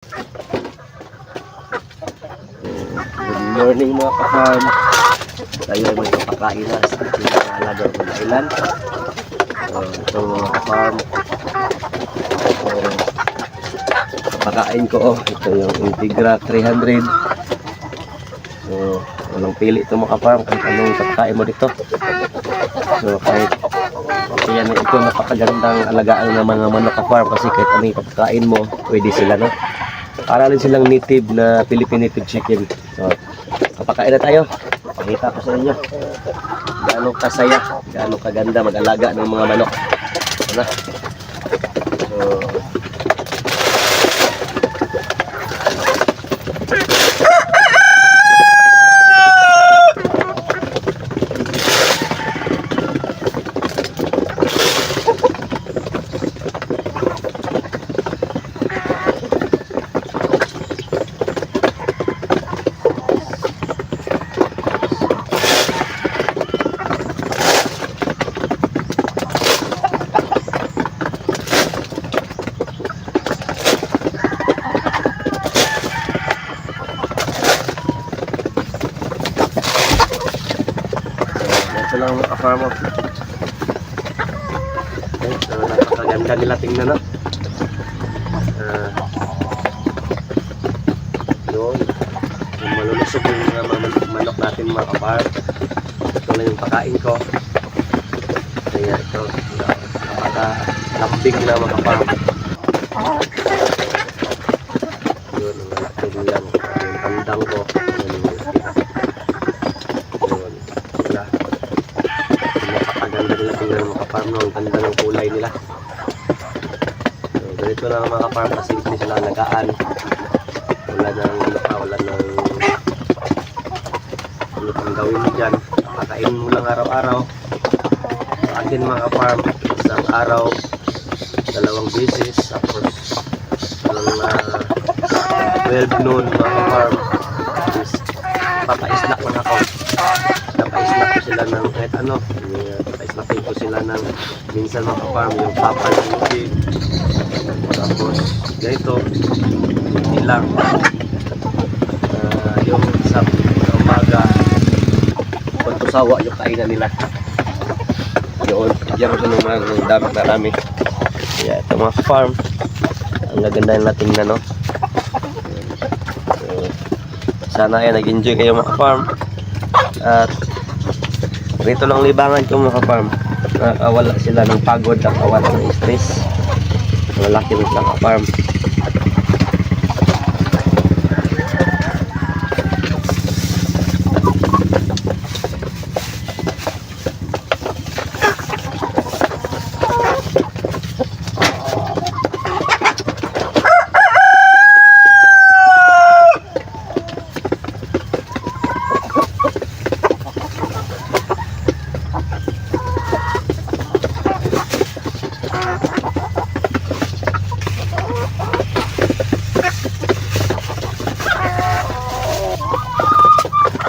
Good morning mga ka-farm. Tayo ay magpapakain na sa ating mga alaga ng kailan. Ito mga ka-farm. Papakain ko. Ito yung Integra 300. So, walang pili ito mga ka-farm kahit anong papakain mo dito. So, kahit yan, ito napakagandang alagaan ng mga manok ka-farm kasi kahit anong papakain mo, pwede sila, no? Para rin silang native na Philippine native chicken. So, kapakain na tayo. Pakita ko sa inyo gaano kasaya, gaano kaganda mag-alaga ng mga manok. Ano? So, ito lang mga ka-farm. Okay, so napakaganda nila tingnan, no? Yun, malulusog yung mga manok natin mga ka-farm. Ito lang yung pakain ko. Kaya ito, napaka-lambing na mga ka-farm. Yun, ang malaki din yan. Yung tandang ko. Napakaganda nila tingnan mga ka-farm, no? Ang ganda ng kulay nila. So, ganito lang mga ka-farm kasi hindi sila alagaan. Wala nang wala nang ano pang gawin mo dyan. Pakain mo lang araw-araw. Sa akin mga ka-farm, isang araw 2 beses, tapos walang 12 noon mga ka-farm is papa-snack lang ako. Papa-snack ko sila ng kahit ano, papa-snackin ko sila ng minsan mga ka-farm yung papa ng lubid, tapos ganito ilang yung sa umaga pagtusawa yung kainan nila yun, yan ko naman ng dami kaya ito mga farm ang gaganda yung nating na, no? So, sana ay nag-enjoy kayo mga farm at rito lang libangan ko mga farm, nakawala sila ng pagod, nakawala ng stress, malaki ng sa farm.